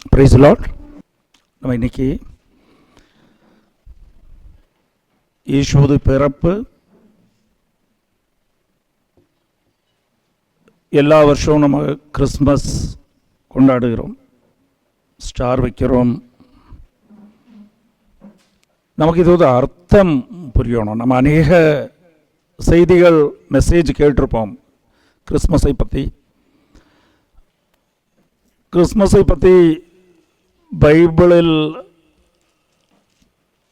Price the Lord. நம்ம இன்னைக்கு இயேசுவது பிறப்பு எல்லா வருஷமும் நம்ம கிறிஸ்மஸ் கொண்டாடுகிறோம், ஸ்டார் வைக்கிறோம். நமக்கு இது ஒரு அர்த்தம் புரியணும். நம்ம அநேக செய்திகள் மெசேஜ் கேட்டிருப்போம் கிறிஸ்மஸை பற்றி. கிறிஸ்மஸை பற்றி பைபிளில்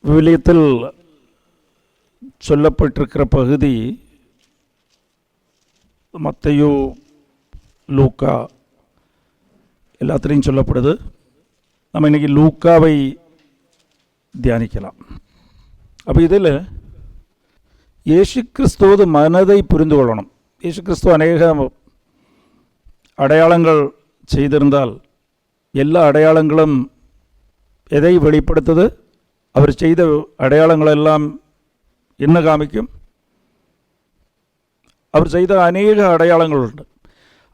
விவிலியத்தில் சொல்லப்பட்டிருக்கிற பகுதி மத்தேயு, லூக்கா எல்லாத்துலேயும் சொல்லப்படுது. நம்ம இன்றைக்கி லூக்காவை தியானிக்கலாம். அப்போ இதில் இயேசு கிறிஸ்துவது மனதை புரிந்து கொள்ளணும். இயேசு கிறிஸ்துவ அநேக அடையாளங்கள் செய்திருந்தால் எல்லா அடையாளங்களும் எதை வெளிப்படுத்துது? அவர் செய்த அடையாளங்களெல்லாம் என்ன காமிக்கும்? அவர் செய்த அநேக அடையாளங்கள் உண்டு.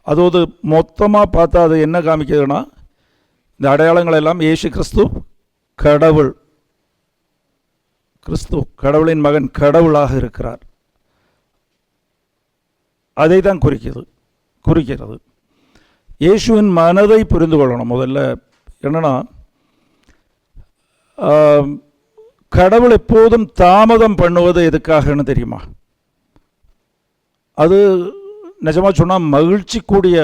அதோடு மொத்தமாக பார்த்தா அது என்ன காமிக்குதுன்னா, இந்த அடையாளங்கள் எல்லாம் இயேசு கிறிஸ்து கடவுள், கிறிஸ்து கடவுளின் மகன், கடவுளாக இருக்கிறார், அதை தான் குறிக்கிறது. இயேசுவின் மனதை புரிந்து கொள்ளணும். முதல்ல என்னன்னா, கடவுள் எப்போதும் தாமதம் பண்ணுவது எதுக்காகன்னு தெரியுமா? அது நிஜமாக சொன்னால் மகிழ்ச்சி கூடிய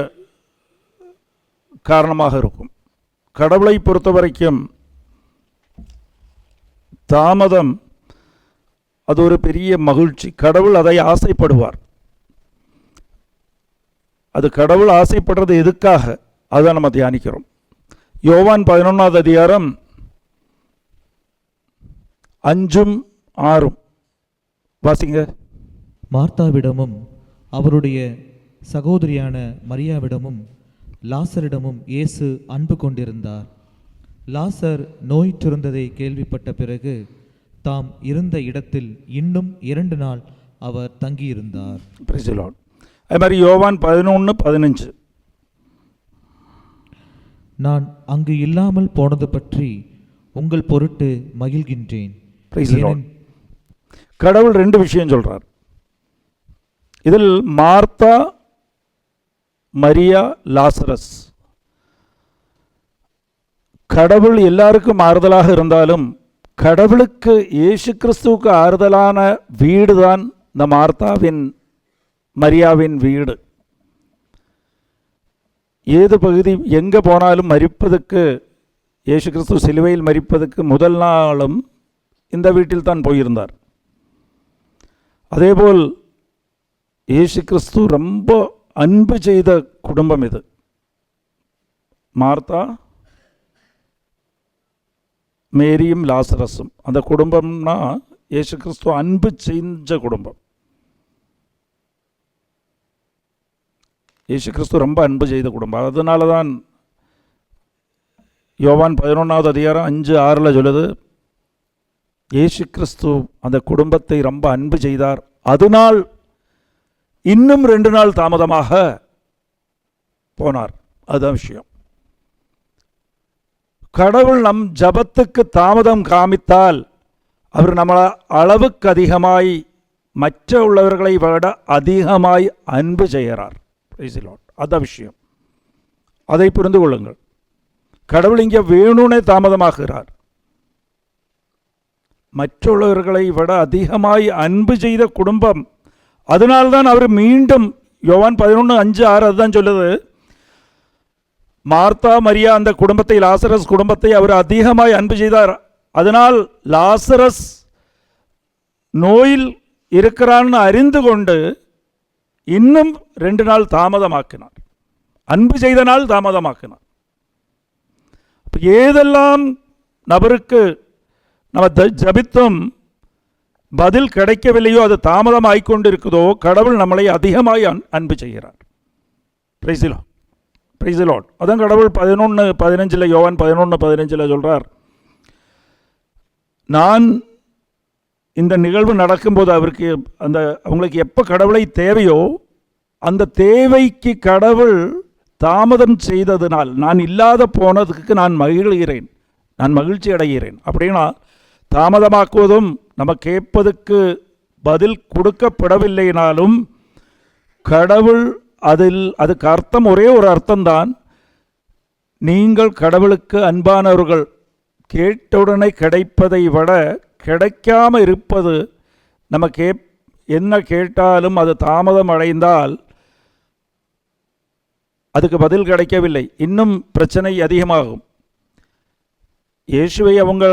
காரணமாக இருக்கும். கடவுளை பொறுத்த வரைக்கும் தாமதம் அது ஒரு பெரிய மகிழ்ச்சி. கடவுள் அதை ஆசைப்படுவார். அது கடவுள் ஆசைப்படுறது எதுக்காக, அதை நம்ம தியானிக்கிறோம். யோவான் 11வது அதிகாரம் 5-6 வாசிங்க. மார்த்தாவிடமும் அவருடைய சகோதரியான மரியாவிடமும் லாசரிடமும் இயேசு அன்பு கொண்டிருந்தார். லாசர் நோயுற்றிருந்ததை கேள்விப்பட்ட பிறகு தாம் இருந்த இடத்தில் இன்னும் 2 நாள் அவர் தங்கியிருந்தார். Price the Lord. அது மாதிரி யோவான் 11:15, நான் அங்கு இல்லாமல் போனது பற்றி உங்கள் பொருட்டு மகிழ்கின்றேன். Price the Lord. கடவுள் 2 விஷயம் சொல்றார் இதில். Martha, Maria, Lazarus. கடவுள் எல்லாருக்கும் ஆறுதலாக இருந்தாலும் கடவுளுக்கு, இயேசு கிறிஸ்துவுக்கு ஆறுதலான வீடு தான் இந்த மார்த்தாவின், மரியாவின் வீடு. ஏது பகுதி எங்கே போனாலும் மரிப்பதற்கு, இயேசு கிறிஸ்து சிலுவையில் மரிப்பதற்கு முதல் நாளும் இந்த வீட்டில் தான் போயிருந்தார். அதேபோல் இயேசு கிறிஸ்து ரொம்ப அன்பு செய்த குடும்பம் இது. மார்த்தா, மேரியும் லாசரஸும். அந்த குடும்பம்னா இயேசு கிறிஸ்து அன்பு செஞ்ச குடும்பம். இயேசு கிறிஸ்து ரொம்ப அன்பு செய்த குடும்பம். அதனால தான் யோவான் 11வது அதிகாரம் 5-6 சொல்லுது, இயேசு கிறிஸ்து அந்த குடும்பத்தை ரொம்ப அன்பு செய்தார், அதனால் இன்னும் 2 நாள் தாமதமாக போனார். அதுதான் விஷயம். கடவுள் நம் ஜபத்துக்கு தாமதம் காமித்தால் அவர் நம்மளை அளவுக்கு அதிகமாய், மற்ற உள்ளவர்களை விட அதிகமாய் அன்பு செய்கிறார். அதான் விஷயம். அதை புரிந்து கொள்ளுங்கள். கடவுள் இங்கே வேணும்னே தாமதமாகிறார். மற்றவர்களை விட அதிகமாய் அன்பு செய்த குடும்பம். அதனால்தான் அவர் மீண்டும் யோவான் 11:5-6 அதுதான் சொல்லுது, மார்த்தா, மரியா அந்த குடும்பத்தை, லாசரஸ் குடும்பத்தை அவர் அதிகமாய் அன்பு செய்தார். அதனால் லாசரஸ் நோயில் இருக்கிறான்னு அறிந்து கொண்டு இன்னும் 2 நாள் தாமதமாக்கினார். அன்பு செய்த நாள் தாமதமாக்கினார். ஏதெல்லாம் நபருக்கு நம்ம ஜபித்தும் பதில் கிடைக்கவில்லையோ, அது தாமதம் ஆகிக்கொண்டு இருக்குதோ, கடவுள் நம்மளை அதிகமாய் அன்பு செய்கிறார். Price the Lord. அதான் கடவுள் 11:15 யோவான் 11:15 சொல்றார், நான் இந்த நிகழ்வு நடக்கும்போது அவருக்கு அவங்களுக்கு எப்போ கடவுளை தேவையோ அந்த தேவைக்கு கடவுள் தாமதம் செய்ததினால் நான் இல்லாத போனதுக்கு நான் மகிழ்கிறேன், நான் மகிழ்ச்சி அடைகிறேன். அப்படின்னா தாமதமாக்குவதும் நம்ம கேட்பதுக்கு பதில் கொடுக்கப்படவில்லைனாலும் கடவுள் அதுக்கு அர்த்தம் ஒரே ஒரு அர்த்தம்தான். நீங்கள் கடவுளுக்கு அன்பானவர்கள், கேட்டவுடனே கிடைப்பதை விட கிடைக்காம இருப்பது, நம்ம என்ன கேட்டாலும் அது தாமதம் அடைந்தால் அதுக்கு பதில் கிடைக்கவில்லை, இன்னும் பிரச்சனை அதிகமாகும். இயேசுவை அவங்க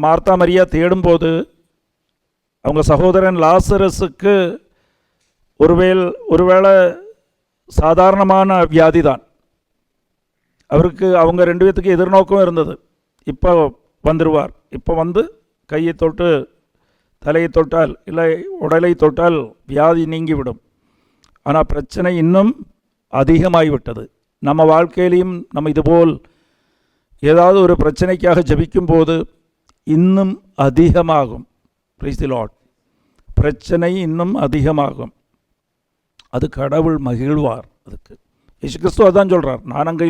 மார்த்தா மரியா தேடும்போது அவங்க சகோதரன் லாசரஸுக்கு ஒருவேளை சாதாரணமான வியாதி தான். அவருக்கு அவங்க 2 பேத்துக்கு எதிர்நோக்கம் இருந்தது. இப்போ வந்துடுவார், இப்போ வந்து கையை தொட்டு தலையை தொட்டால் இல்லை உடலை தொட்டால் வியாதி நீங்கிவிடும். ஆனால் பிரச்சனை இன்னும் அதிகமாகிவிட்டது. நம்ம வாழ்க்கையிலையும் நம்ம இதுபோல் ஏதாவது ஒரு பிரச்சனைக்காக ஜெபிக்கும் போது இன்னும் அதிகமாகும். Price the Lord. பிரச்சனை இன்னும் அதிகமாகும். அது கடவுள் மகிழ்வார். அதுக்கு இயேசு கிறிஸ்து அதான் சொல்கிறார், நான் அங்கே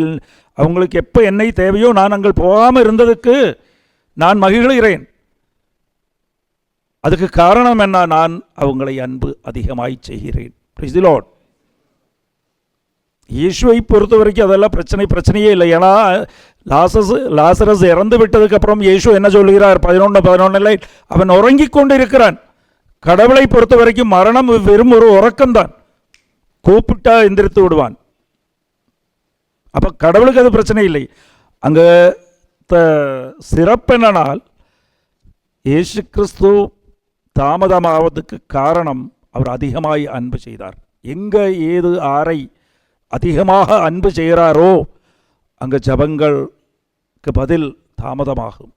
அவங்களுக்கு எப்போ என்னை தேவையோ நான் அங்கே போகாமல் இருந்ததுக்கு நான் மகிழ்கிறேன். அதுக்கு காரணம் என்ன? நான் அவங்களை அன்பு அதிகமாய் செய்கிறேன். Price the Lord. இயேசுவை பொறுத்த வரைக்கும் அதெல்லாம் பிரச்சனையே இல்லை. ஏன்னா லாசரஸ் இறந்து விட்டதுக்கு அப்புறம் இயேசு என்ன சொல்கிறார்? 11:11 அவன் உறங்கி கொண்டு இருக்கிறான். கடவுளை பொறுத்த வரைக்கும் மரணம் வெறும் ஒரு உறக்கம்தான், கூப்பிட்டா எந்திரித்து விடுவான். அப்போ கடவுளுக்கு அது பிரச்சனை இல்லை. அங்கே சிறப்பென்னால் இயேசு கிறிஸ்து தாமதமாவதுக்கு காரணம் அவர் அதிகமாய் அன்பு செய்தார். எங்கே ஏது ஆரை அதிகமாக அன்பு செய்கிறாரோ அங்கே ஜபங்களுக்கு பதில் தாமதமாகும்.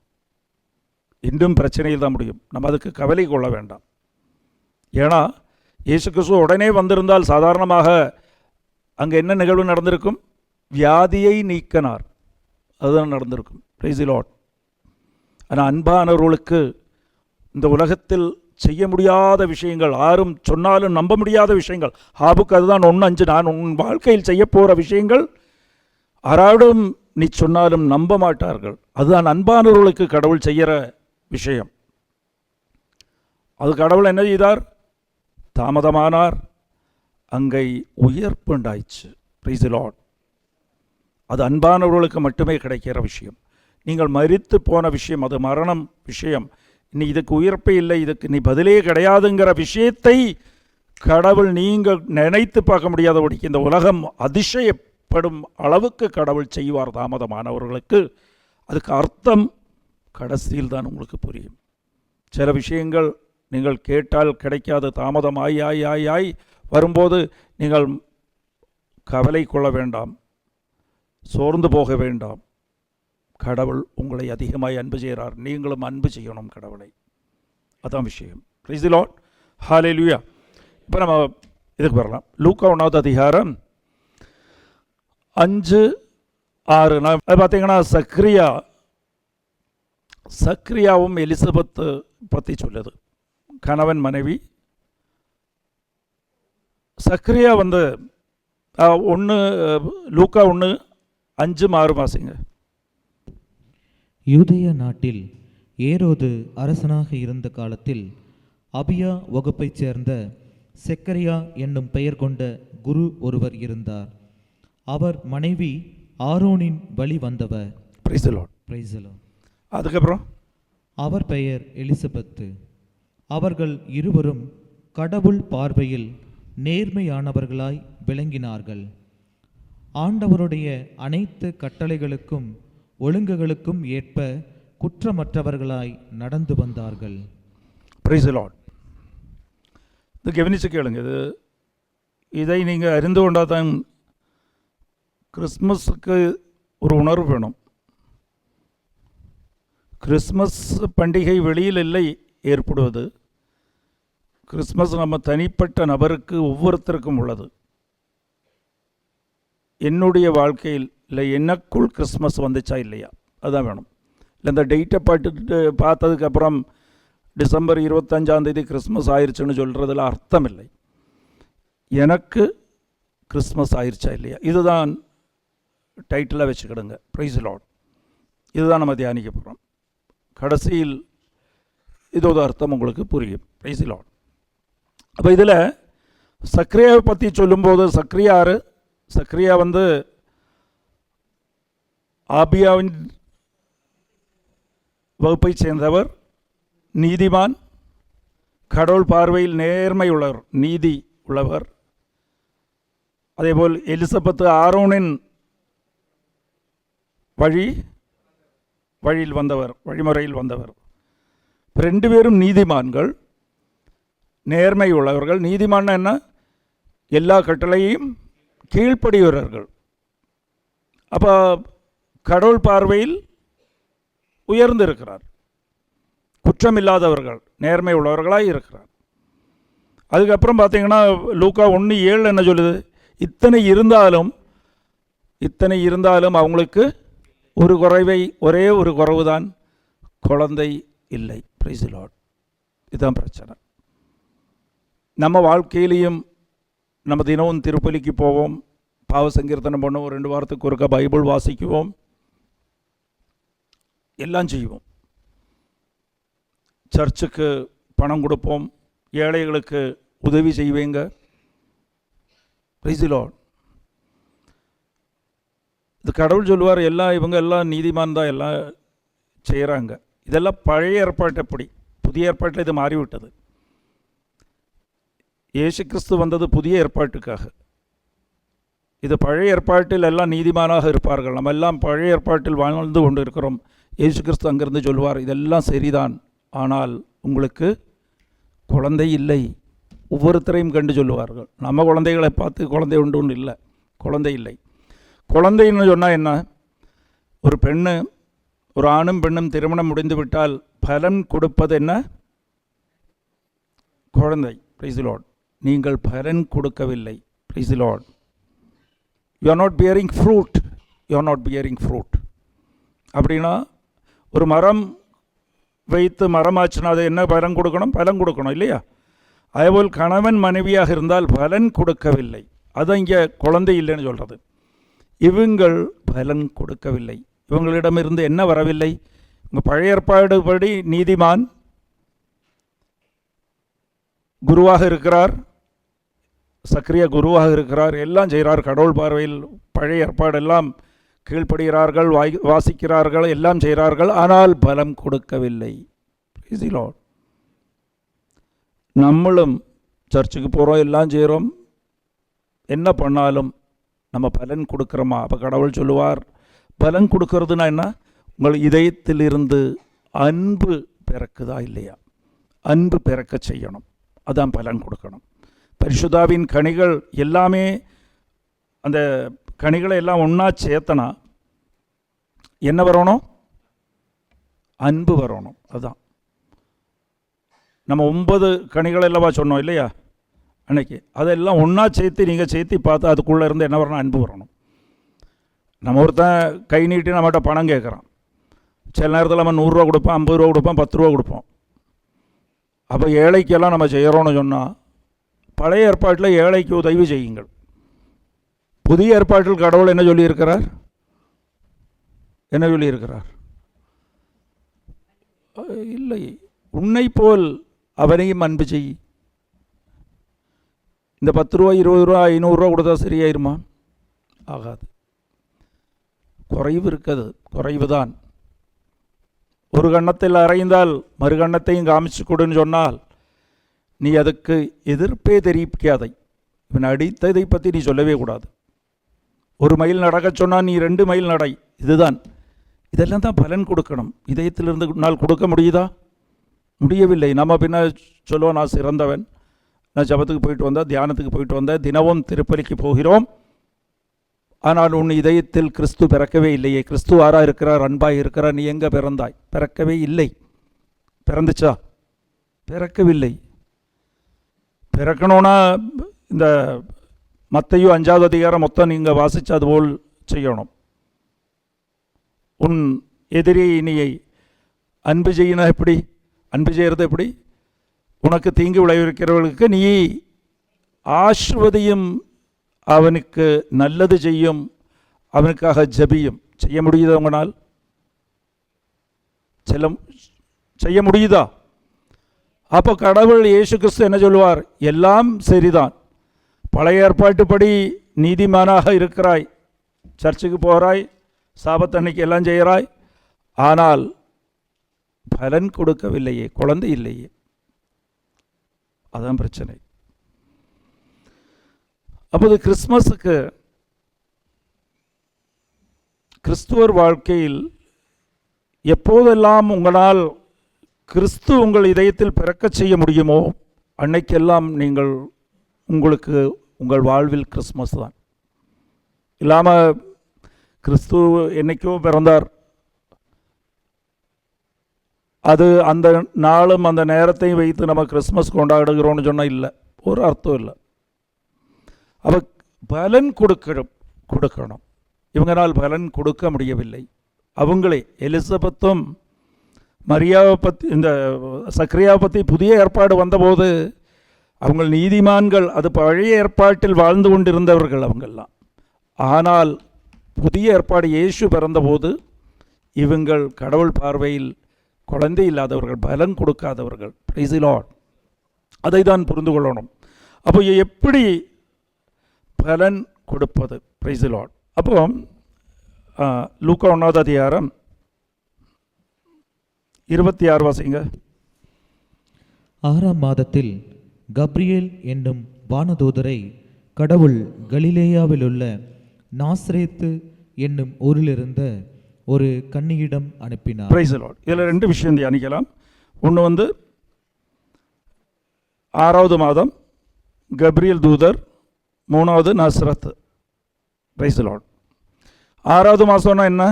இன்னும் பிரச்சனையில் தான் முடியும். நம்ம அதுக்கு கவலை கொள்ள வேண்டாம். ஏன்னா இயேசு கிறிஸ்து உடனே வந்திருந்தால் சாதாரணமாக அங்கே என்ன நிகழ்வு நடந்திருக்கும்? வியாதியை நீக்கினார், அதுதான் நடந்திருக்கும். Price the Lord. ஆனால் அன்பானவர்களுக்கு இந்த உலகத்தில் செய்ய முடியாத விஷயங்கள், யாரும் சொன்னாலும் நம்ப முடியாத விஷயங்கள், ஆபுக்கு அதுதான் 1:5, நான் உன் வாழ்க்கையில் செய்ய போகிற விஷயங்கள் யாராலும் நீ சொன்னாலும் நம்ப மாட்டார்கள். அதுதான் அன்பானவர்களுக்கு கடவுள் செய்கிற விஷயம். அது கடவுள் என்ன செய்தார்? தாமதமானார், அங்கே உயர்ப்புண்டாயிற்று. Price the Lord. அது அன்பானவர்களுக்கு மட்டுமே கிடைக்கிற விஷயம். நீங்கள் மரித்து போன விஷயம், அது மரணம் விஷயம், இனி இதுக்கு உயிர்ப்பே இல்லை, இதுக்கு நீ பதிலே கிடையாதுங்கிற விஷயத்தை கடவுள் நீங்கள் நினைத்து பார்க்க முடியாதபடிக்கு இந்த உலகம் அதிசயப்படும் அளவுக்கு கடவுள் செய்வார் தாமதமானவர்களுக்கு. அதுக்கு அர்த்தம் கடைசியில் தான் உங்களுக்கு புரியும். சில விஷயங்கள் நீங்கள் கேட்டால் கிடைக்காத தாமதம் ஆய் வரும்போது நீங்கள் கவலை கொள்ள வேண்டாம், சோர்ந்து போக வேண்டாம். கடவுள் உங்களை அதிகமாய் அன்பு செய்கிறார், நீங்களும் அன்பு செய்யணும் கடவுளை. அதான் விஷயம். Praise the Lord. ஹல்லேலூயா. இப்போ நம்ம இதுக்கு வரலாம். லூக்கா 1வது அதிகாரம் 5-6. நான் பார்த்தீங்கன்னா சக்ரியாவும் எலிசபெத்து பற்றி சொல்லுது. கணவன் மனைவி. சக்ரியா வந்து லூக்கா 1:5-6 வாசிங்க. யூதேய நாட்டில் ஏரோது அரசனாக இருந்த காலத்தில் அபியா வகுப்பைச் சேர்ந்த செக்கரியா என்னும் பெயர் கொண்ட குரு ஒருவர் இருந்தார். அவர் மனைவி ஆரோனின் வழி வந்தவர். Price the Lord. Price the Lord. அதுக்கப்புறம் அவர் பெயர் எலிசபெத்து. அவர்கள் இருவரும் கடவுள் பார்வையில் நேர்மையானவர்களாய் விளங்கினார்கள். ஆண்டவருடைய அனைத்து கட்டளைகளுக்கும் ஒழுங்குகளுக்கும் ஏற்ப குற்றமற்றவர்களாய் நடந்து வந்தார்கள். Price the Lord. இது கவனிச்சு கேளுங்க. இதை நீங்கள் அறிந்து கொண்டால் தான் கிறிஸ்மஸுக்கு ஒரு உணர்வு வேணும். கிறிஸ்மஸ் பண்டிகை வெளியில் இல்லை ஏற்படுவது. கிறிஸ்மஸ் நம்ம தனிப்பட்ட நபருக்கு ஒவ்வொருத்தருக்கும் உள்ளது. என்னுடைய வாழ்க்கையில் இல்லை எனக்குள் கிறிஸ்மஸ் வந்துச்சா இல்லையா, அதுதான் வேணும். இல்லை இந்த டேட்டை பார்த்ததுக்கப்புறம் டிசம்பர் 25 கிறிஸ்மஸ் ஆயிடுச்சுன்னு சொல்கிறதுல அர்த்தம் இல்லை. எனக்கு கிறிஸ்மஸ் ஆயிடுச்சா இல்லையா, இதுதான் டைட்டிலாக வச்சுக்கிடுங்க. Praise Lord. இதுதான் நம்ம தியானிக்க போகிறோம். கடைசியில் இதோட அர்த்தம் உங்களுக்கு புரியும். Praise Lord. அப்போ இதில் சக்ரியாவை பற்றி சொல்லும்போது, சக்ரியா வந்து ஆபியாவின் வகுப்பை சேர்ந்தவர், நீதிமான், கடவுள் பார்வையில் நேர்மை உள்ளவர், நீதி உள்ளவர். அதேபோல் எலிசபெத்து ஆரோனின் வழிமுறையில் வந்தவர். ரெண்டு பேரும் நீதிமான்கள், நேர்மை உள்ளவர்கள். நீதிமான் என்ன? எல்லா கட்டளையும் கீழ்ப்படிகிறவர்கள். அப்போ கடவுள் பார்வையில் உயர்ந்திருக்கிறார், குற்றமில்லாதவர்கள், நேர்மை உள்ளவர்களாக இருக்கிறார். அதுக்கப்புறம் பார்த்தீங்கன்னா லூக்கா 1:7 என்ன சொல்லுது? இத்தனை இருந்தாலும் அவங்களுக்கு ஒரே ஒரு குறைவு தான், குழந்தை இல்லை. Price the Lord. இதுதான் பிரச்சனை. நம்ம வாழ்க்கையிலையும் நம்ம தினமும் திருப்பலிக்கு போவோம், பாவ சங்கீர்த்தனம் பண்ணுவோம், 2 வாரத்துக்கு ஒருக்கா பைபிள் வாசிக்குவோம், எல்லாம் செய்வோம். சர்ச்சுக்கு பணம் கொடுப்போம், ஏழைகளுக்கு உதவி செய்வீங்க. Price the Lord. இது கடவுள் சொல்லுவார், இவங்க எல்லாம் நீதிமான் தான், எல்லாம் செய்கிறாங்க. இதெல்லாம் பழைய ஏற்பாட்டப்படி. புதிய ஏற்பாட்டில் இது மாறிவிட்டது. இயேசு கிறிஸ்து வந்தது புதிய ஏற்பாட்டுக்காக. இது பழைய ஏற்பாட்டில் எல்லாம் நீதிமானாக இருப்பார்கள். நம்ம எல்லாம் பழைய ஏற்பாட்டில் வாழ்ந்து கொண்டு இருக்கிறோம். இயேசு கிறிஸ்து அங்கிருந்து சொல்லுவார், இதெல்லாம் சரிதான், ஆனால் உங்களுக்கு குழந்தை இல்லை. ஒவ்வொருத்தரையும் கண்டு சொல்லுவார்கள். நம்ம குழந்தைகளை பார்த்து குழந்தை உண்டு இல்லை, குழந்தை இல்லை. குழந்தைன்னு சொன்னால் என்ன? ஒரு ஆணும் பெண்ணும் திருமணம் முடிந்து விட்டால் பலன் கொடுப்பது என்ன? குழந்தை. Price the Lord. நீங்கள் பலன் கொடுக்கவில்லை. Price the Lord. You are not bearing fruit. அப்படின்னா ஒரு மரம் வைத்து மரமாச்சுன்னா அது என்ன பலன் கொடுக்கணும் இல்லையா? அதேபோல் கணவன் மனைவியாக இருந்தால் பலன் கொடுக்கவில்லை, அது இங்கே குழந்தை இல்லைன்னு சொல்கிறது. இவங்கள் பலன் கொடுக்கவில்லை. இவங்களிடமிருந்து என்ன வரவில்லை? உங்கள் பழைய ஏற்பாடு படி நீதிமான் குருவாக இருக்கிறார், சக்ரியா குருவாக இருக்கிறார், எல்லாம் செய்கிறார். கடவுள் பார்வையில் பழைய ஏற்பாடெல்லாம் கீழ்ப்படுகிறார்கள், வாசிக்கிறார்கள், எல்லாம் செய்கிறார்கள். ஆனால் பலம் கொடுக்கவில்லை. Price the Lord. நம்மளும் சர்ச்சுக்கு போகிறோம், எல்லாம் செய்கிறோம், என்ன பண்ணாலும் நம்ம பலன் கொடுக்குறோமா? அப்போ கடவுள் சொல்லுவார், பலன் கொடுக்கறதுனா என்ன? உங்கள் இதயத்திலிருந்து அன்பு பிறக்குதா இல்லையா? அன்பு பிறக்க செய்யணும், அதான் பலன் கொடுக்கணும். பரிசுத்தாவின் கனிகள் எல்லாமே, அந்த கனிகளை எல்லாம் ஒன்றா சேர்த்தனா என்ன வரணும்? அன்பு வரணும். அதுதான் நம்ம 9 கனிகள் எல்லாம் சொன்னோம் இல்லையா அன்னைக்கு? அதெல்லாம் ஒன்றா சேர்த்து பார்த்தா அதுக்குள்ளே இருந்து என்ன வரணும்? அன்பு வரணும். நம்ம ஒருத்தன் கை நீட்டி நம்மகிட்ட பணம் கேட்குறான். சில நேரத்தில் நம்ம 100 ரூபா கொடுப்போம், 50 ரூபா கொடுப்போம், 10 ரூபா கொடுப்போம். அப்போ ஏழைக்கெல்லாம் நம்ம செய்கிறோன்னு சொன்னால், பழைய ஏற்பாட்டில் ஏழைக்கு உதவி செய்யுங்கள். புதிய ஏற்பாட்டில் கடவுள் என்ன சொல்லியிருக்கிறார்? இல்லை, உன்னை போல் அவனையும் அன்பு செய். இந்த 10 ரூபா 20 ரூபா 500 ரூபா கொடுத்தா சரியாயிருமா? ஆகாது. குறைவு இருக்குது, குறைவுதான். ஒரு கன்னத்தில் அறைந்தால் மறு கன்னத்தையும் காமிச்சு கொடுன்னு சொன்னால் நீ அதுக்கு எதிர்ப்பே தெரிவிக்காதை. இவன் அடித்ததை பற்றி நீ சொல்லவே கூடாது. 1 மைல் நடக்க சொன்னால் நீ 2 மைல் நடை. இதெல்லாம் தான் பலன் கொடுக்கணும். இதயத்திலிருந்து நாள் கொடுக்க முடியுதா? முடியவில்லை. நம்ம பின்ன சொல்லுவோம், நான் சிறந்தவன், நான் ஜபத்துக்கு போயிட்டு வந்தேன், தியானத்துக்கு போயிட்டு வந்தேன், தினமும் திருப்பலிக்கு போகிறோம், ஆனால் உன் இதயத்தில் கிறிஸ்து பிறக்கவே இல்லையே. கிறிஸ்து ஆறாக இருக்கிறார், அன்பாக இருக்கிறார், நீ எங்கே பிறந்தாய்? பிறக்கவே இல்லை. பிறந்துச்சா? பிறக்கவில்லை. பிறக்கணும்னா இந்த மத்தேயு 5வது அதிகாரம் மொத்தம் நீங்கள் வாசித்து அதுபோல் செய்யணும். உன் எதிரியை நீயை அன்பு செய்யணும். எப்படி அன்பு செய்கிறது? எப்படி? உனக்கு தீங்கு விளைவிக்கிறவர்களுக்கு நீ ஆசிர்வதியும், அவனுக்கு நல்லது செய்யும், அவனுக்காக ஜெபியும். செய்ய முடியுதா உங்களால்? செய்ய முடியுதா? அப்போ கடவுள் இயேசு கிறிஸ்து என்ன சொல்லுவார்? எல்லாம் சரிதான், பழைய ஏற்பாட்டுப்படி நீதிமானாக இருக்கிறாய், சர்ச்சுக்கு போகிறாய், சாபத்தன்னைக்கு எல்லாம் செய்கிறாய், ஆனால் பலன் கொடுக்கவில்லையே, குழந்தை இல்லையே. அதான் பிரச்சனை. அப்போது கிறிஸ்மஸுக்கு கிறிஸ்துவர் வாழ்க்கையில் எப்போதெல்லாம் உங்களால் கிறிஸ்து உங்கள் இதயத்தில் பிறக்கச் செய்ய முடியுமோ அன்னைக்கெல்லாம் நீங்கள் உங்களுக்கு உங்கள் வாழ்வில் கிறிஸ்மஸ் தான். இல்லாமல் கிறிஸ்து என்னைக்கோ பிறந்தார், அது அந்த நாளும் அந்த நேரத்தையும் வைத்து நம்ம கிறிஸ்மஸ் கொண்டாடுகிறோன்னு சொன்னால் இல்லை, ஒரு அர்த்தம் இல்லை. அப்போ பலன் கொடுக்கணும். இவங்களால் பலன் கொடுக்க முடியவில்லை. அவங்களே எலிசபெத்தும் மரியாவை பற்றி, இந்த சக்கரியாவை பற்றி புதிய ஏற்பாடு வந்தபோது அவங்க நீதிமான்கள், அது பழைய ஏற்பாட்டில் வாழ்ந்து கொண்டிருந்தவர்கள் அவங்கெல்லாம். ஆனால் புதிய ஏற்பாடு இயேசு பிறந்தபோது இவங்கள் கடவுள் பார்வையில் குழந்தை இல்லாதவர்கள், பலன் கொடுக்காதவர்கள். Price the Lord. அதை தான் புரிந்து கொள்ளணும். அப்போ எப்படி பலன் கொடுப்பது? Price the Lord. அப்போ லூக்கா 1 அதிகாரம் 26 வாசிங்க. 6ஆம் மாதத்தில் கப்ரியேல் என்னும் வானதூதரை கடவுள் கலிலேயாவிலுள்ள நாசரேத்து என்னும் ஊரிலிருந்த ஒரு கன்னியிடம் அனுப்பினார். Price the Lord. இதில் 2 விஷயம் தியானிக்கலாம். ஒன்று 6வது மாதம் கப்ரியேல் தூதர், 3வது நாசரத். Price the Lord. 6வது மாதம்னா என்ன?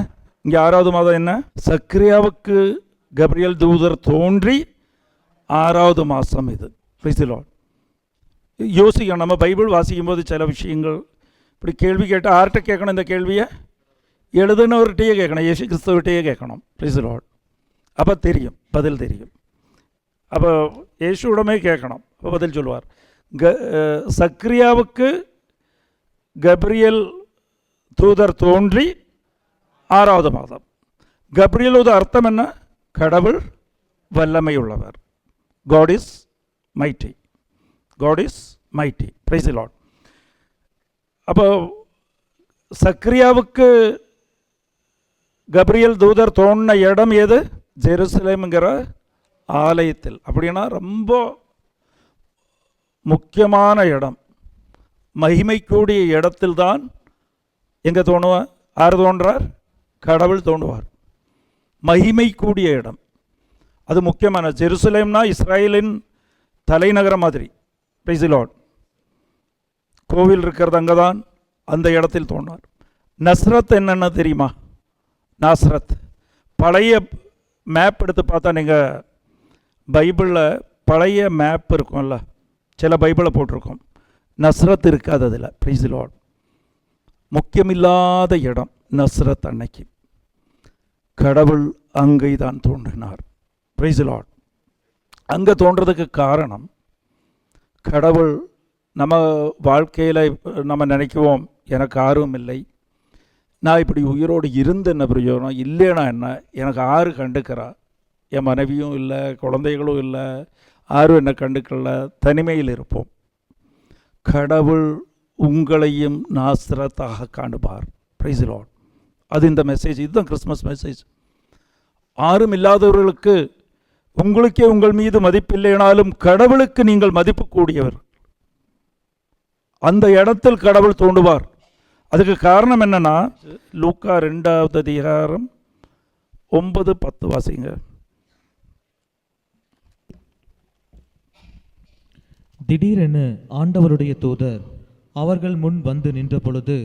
இங்கே 6வது மாதம் என்ன? சக்கரியாவுக்கு கப்ரியேல் தூதர் தோன்றி 6வது மாதம் இது. Price the Lord. யோசிக்கணும். நம்ம பைபிள் வாசிக்கும் போது சில விஷயங்கள் இப்படி கேள்வி கேட்டால் யார்கிட்ட கேட்கணும்? இந்த கேள்வியை எழுதுனவர்கிட்டையே கேட்கணும், இயேசு கிறிஸ்துவர்கிட்டையே கேட்கணும். Price the Lord. அப்போ தெரியும், பதில் தெரியும். அப்போ இயேசுவிடமே கேட்கணும், அப்போ பதில் சொல்லுவார். சக்கரியாவுக்கு கப்ரியேல் தூதர் தோன்றி 6வது மாதம். கப்ரியேலோட அர்த்தம் என்ன? கடவுள் வல்லமை உள்ளவர். God is mighty. God is mighty. Praise the Lord. அப்போ சக்கரியாவுக்கு கப்ரியேல் தூதர் தோன்றின இடம் எது? ஜெருசலேம்ங்கிற ஆலயத்தில். அப்படின்னா ரொம்ப முக்கியமான இடம், மகிமைக்கூடிய இடத்தில் தான் எங்கே தோணுவார்? யார் தோன்றார்? கடவுள் தோன்றுவார். மகிமை கூடிய இடம், அது முக்கியமான. ஜெருசலேம்னா இஸ்ராயலின் தலைநகரம் மாதிரி. Price the Lord. கோவில் இருக்கிறது அங்கே தான், அந்த இடத்தில் தோன்றார். நஸ்ரத் என்னென்ன தெரியுமா? நாசரத். பழைய மேப் எடுத்து பார்த்தா, நீங்கள் பைபிளில் பழைய மேப் இருக்கும்ல, சில பைபிளை போட்டிருக்கோம், நஸ்ரத் இருக்காது அதில். Price the Lord. முக்கியமில்லாத இடம் நஸ்ரத். அன்னைக்கு கடவுள் அங்கே தான் தோன்றினார். Price the Lord. அங்கே தோன்றதுக்கு காரணம், கடவுள் நம்ம வாழ்க்கையில் நம்ம நினைக்குவோம், எனக்கு ஆர்வம் இல்லை, நான் இப்படி உயிரோடு இருந்து என்ன பிரயோஜனம், இல்லைனா என்ன, எனக்கு ஆறு கண்டுக்கிறா, என் மனைவியும் இல்லை, குழந்தைகளும் இல்லை, ஆரும் என்னை கண்டுக்கல, தனிமையில் இருப்போம். கடவுள் உங்களையும் நாசரத்தாக காணுபார். Price the Lord. அது இந்த மெசேஜ், இதுதான் கிறிஸ்மஸ் மெசேஜ். ஆரும் இல்லாதவர்களுக்கு, உங்களுக்கே உங்கள் மீது மதிப்பில்லைனாலும் கடவுளுக்கு நீங்கள் மதிப்பு கூடியவர். அந்த இடத்தில் கடவுள் தோன்றுவார். அதுக்கு காரணம் என்னன்னா, லூக்கா 2வது அதிகாரம் 9-10 வாசிங்க. திடீரென ஆண்டவருடைய தூதர் அவர்கள் முன் வந்து நின்ற பொழுது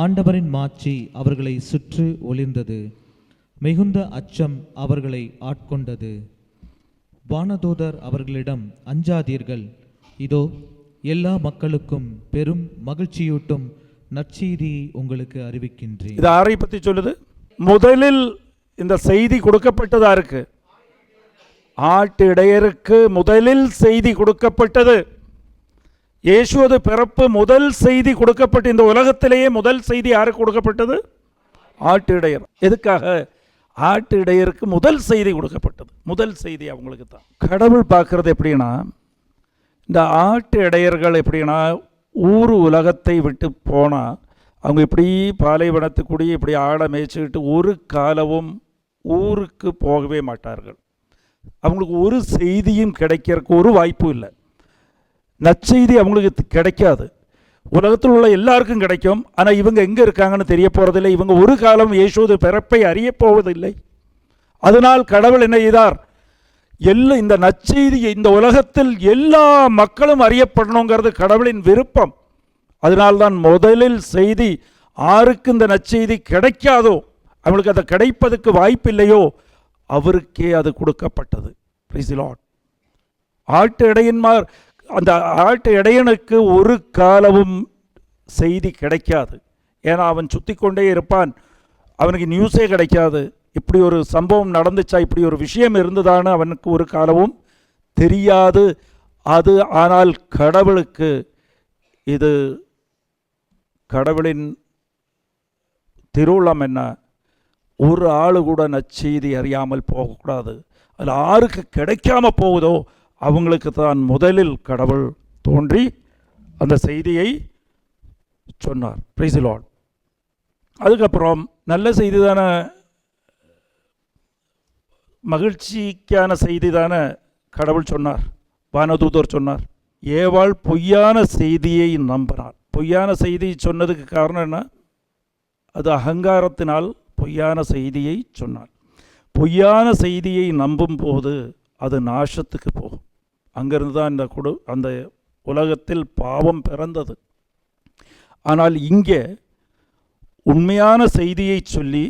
ஆண்டவரின் மாட்சி அவர்களை சுற்றி ஒளிர்ந்தது. மிகுந்த அச்சம் அவர்களை ஆட்கொண்டது. வானதூதர் அவர்களிடம், அஞ்சாதீர்கள், இதோ எல்லா மக்களுக்கும் பெரும் மகிழ்ச்சியூட்டும் நற்செய்தியை உங்களுக்கு அறிவிக்கின்றேன். இது யாரை பற்றி சொல்லுது? முதலில் இந்த செய்தி கொடுக்கப்பட்டதா இருக்கு, ஆட்டு இடையருக்கு முதலில் செய்தி கொடுக்கப்பட்டது. இயேசுவது பிறப்பு முதல் செய்தி கொடுக்கப்பட்ட இந்த உலகத்திலேயே முதல் செய்தி யாருக்கு கொடுக்கப்பட்டது? ஆட்டு இடையர். எதுக்காக? ஆட்டு இடையருக்கு முதல் செய்தி கொடுக்கப்பட்டது. முதல் செய்தி அவங்களுக்கு தான். கடவுள் பார்க்கறது எப்படின்னா, இந்த ஆட்டு இடையர்கள் எப்படின்னா, ஊர் உலகத்தை விட்டு போனால் அவங்க இப்படி பாலைவனத்துக்குடி இப்படி ஆடை மேய்ச்சிக்கிட்டு ஒரு காலமும் ஊருக்கு போகவே மாட்டார்கள். அவங்களுக்கு ஒரு செய்தியும் கிடைக்கிறதுக்கு ஒரு வாய்ப்பும் இல்லை. நற்செய்தி அவங்களுக்கு கிடைக்காது. உலகத்தில் உள்ள எல்லாருக்கும் கிடைக்கும், ஆனால் இவங்க எங்கே இருக்காங்கன்னு தெரிய போகிறதில்லை. இவங்க ஒரு காலம் இயேசுவது பிறப்பை அறிய போவதில்லை. அதனால் கடவுள் என்ன செய்தார்? இந்த நற்செய்தி இந்த உலகத்தில் எல்லா மக்களும் அறியப்படணுங்கிறது கடவுளின் விருப்பம். அதனால்தான் முதலில் செய்தி ஆருக்கு இந்த நற்செய்தி கிடைக்காதோ, அவங்களுக்கு அதை கிடைப்பதற்கு வாய்ப்பில்லையோ, அவருக்கே அது கொடுக்கப்பட்டது. Price the Lord. ஆட்டு இடையன்மார், அந்த ஆட்டு இடையனுக்கு ஒரு காலமும் செய்தி கிடைக்காது. ஏன்னா அவன் சுற்றி கொண்டே இருப்பான், அவனுக்கு நியூஸே கிடைக்காது. இப்படி ஒரு சம்பவம் நடந்துச்சா, இப்படி ஒரு விஷயம் இருந்ததான்னு அவனுக்கு ஒரு காலமும் தெரியாது. அது ஆனால் கடவுளுக்கு இது கடவுளின் திருவுளம் என்ன? ஒரு ஆளு கூட நற்செய்தி அறியாமல் போகக்கூடாது. அதில் ஆருக்கு கிடைக்காம போகுதோ அவங்களுக்கு தான் முதலில் கடவுள் தோன்றி அந்த செய்தியை சொன்னார். Price the Lord. அதுக்கப்புறம் நல்ல செய்தி தானே, மகிழ்ச்சிக்கான செய்தி தானே கடவுள் சொன்னார், வானதூதர் சொன்னார். ஏவாள் பொய்யான செய்தியை நம்பினார். பொய்யான செய்தி சொன்னதுக்கு காரணம் என்ன? அது அகங்காரத்தினால் பொய்யான செய்தியை சொன்னார். பொய்யான செய்தியை நம்பும் போது அது நாசத்துக்கு போகும். அங்கிருந்து தான் அந்த உலகத்தில் பாவம் பிறந்தது. ஆனால் இங்கே உண்மையான செய்தியை சொல்லி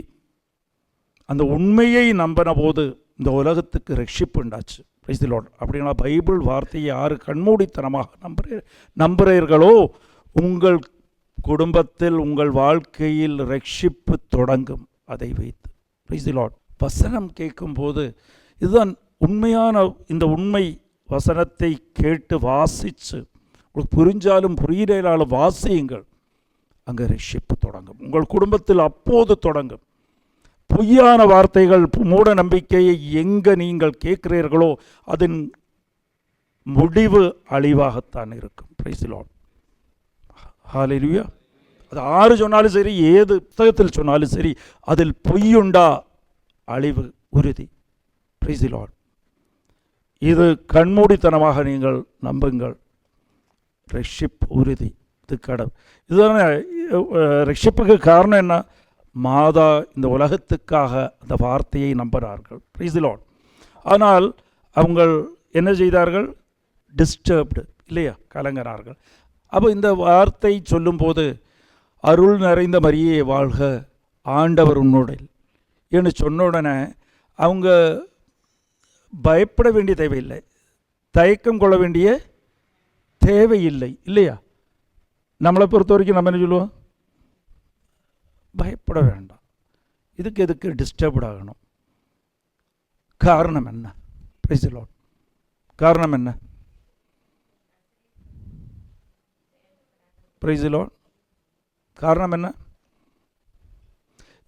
அந்த உண்மையை நம்பின போது இந்த உலகத்துக்கு ரட்சிப்பு உண்டாச்சு. Price the Lord. அப்படின்னா பைபிள் வார்த்தையை யாரு கண்மூடித்தனமாக நம்புகிறீர்களோ உங்கள் குடும்பத்தில் உங்கள் வாழ்க்கையில் ரட்சிப்பு தொடங்கும். அதை வைத்து பிரைஸ் தி லார்ட். வசனம் கேட்கும்போது இதுதான் உண்மையான, இந்த உண்மை வசனத்தை கேட்டு வாசித்து உங்களுக்கு புரிஞ்சாலும் புரியலாலும் வாசியுங்கள். அங்கே ரட்சிப்பு தொடங்கும் உங்கள் குடும்பத்தில். அப்போது தொடங்கும். பொய்யான வார்த்தைகள், மூட நம்பிக்கையை எங்கே நீங்கள் கேட்கிறீர்களோ அதன் முடிவு அழிவாகத்தான் இருக்கும். Praise the Lord. ஹல்லேலூயா. அது ஆறு சொன்னாலும் சரி, ஏது புத்தகத்தில் சொன்னாலும் சரி, அதில் பொய்யுண்டா அழிவு உறுதி. Price the Lord. இது கண்மூடித்தனமாக நீங்கள் நம்புங்கள். ரட்சிப்பு உறுதி. இது கடவுள். இதுதானே ரட்சிப்புக்கு காரணம் என்ன? மாதா இந்த உலகத்துக்காக அந்த வார்த்தையை நம்புகிறார்கள். Price the Lord. ஆனால் அவங்க என்ன செய்தார்கள்? டிஸ்டர்ப்டு இல்லையா, கலங்கினார்கள். அப்போ இந்த வார்த்தை சொல்லும்போது அருள் நிறைந்த மரியே வாழ்க, ஆண்டவர் உன்னோடு என்று சொன்ன உடனே அவங்க பயப்பட வேண்டிய தேவையில்லை, தயக்கம் கொள்ள வேண்டிய தேவையில்லை இல்லையா. நம்மளை பொறுத்த வரைக்கும் நம்ம என்ன சொல்லுவோம்? பயப்பட வேண்டாம், இதுக்கு எதுக்கு டிஸ்டர்ப்ட் ஆகணும்? காரணம் என்ன? Price the Lord. காரணம் என்ன? Price the Lord. காரணம் என்ன?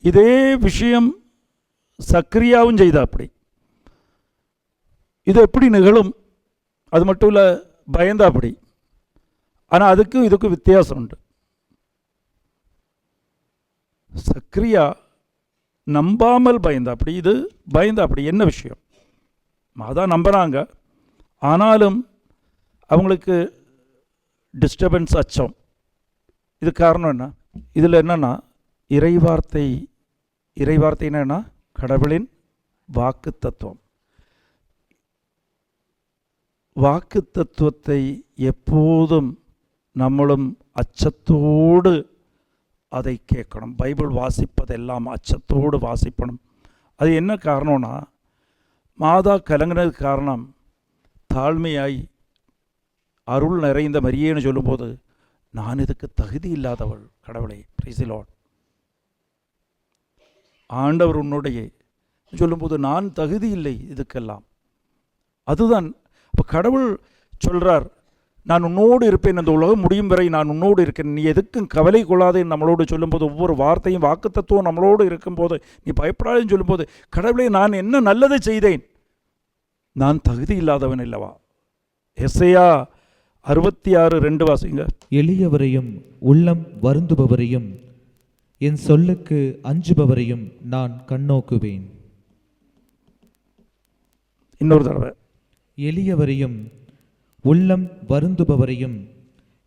இதே விஷயம் சக்கரியாவும் செய்தா. அப்படி இது எப்படி நிகழும்? அது மட்டும் இல்லை, பயந்தா அப்படி. ஆனால் அதுக்கும் இதுக்கும் வித்தியாசம் உண்டு. சக்கரியா நம்பாமல் பயந்தா அப்படி, இது பயந்தா அப்படி. என்ன விஷயம்? அதான் நம்பினாங்க, ஆனாலும் அவங்களுக்கு டிஸ்டர்பன்ஸ், அச்சம். இது காரணம் என்ன? இதில் என்னன்னா இறைவார்த்தை என்னன்னா கடவுளின் வாக்கு தத்துவம். வாக்கு தத்துவத்தை எப்போதும் நம்மளும் அச்சத்தோடு அதை கேட்கணும். பைபிள் வாசிப்பதெல்லாம் அச்சத்தோடு வாசிப்பணும். அது என்ன காரணம்னா, மாதா கலங்கினதுக்கு காரணம் தாழ்மையாய் அருள் நிறைந்த மரியேன்னு சொல்லும்போது, நான் இதுக்கு தகுதி இல்லாதவள் கடவுளை. Price the Lord. ஆண்டவர் உன்னுடைய சொல்லும்போது நான் தகுதி இல்லை இதுக்கெல்லாம். அதுதான் இப்போ கடவுள் சொல்கிறார், நான் உன்னோடு இருப்பேன், இந்த உலகம் முடியும் வரை நான் உன்னோடு இருக்கேன், நீ எதுக்கும் கவலை கொள்ளாதே நம்மளோடு சொல்லும்போது, ஒவ்வொரு வார்த்தையும் வாக்குத்தத்துவம் நம்மளோடு இருக்கும்போது, நீ பயப்படாதுன்னு சொல்லும்போது, கடவுளே நான் என்ன நல்லதை செய்தேன், நான் தகுதி இல்லாதவன் அல்லவா. எசையா 66:2 வாசிங்க. எளியவரையும் உள்ளம் வருந்துபவரையும் என் சொல்லுக்கு அஞ்சுபவரையும் நான் கண்ணோக்குவேன். இன்னொரு தடவை. எளியவரையும் உள்ளம் வருந்துபவரையும்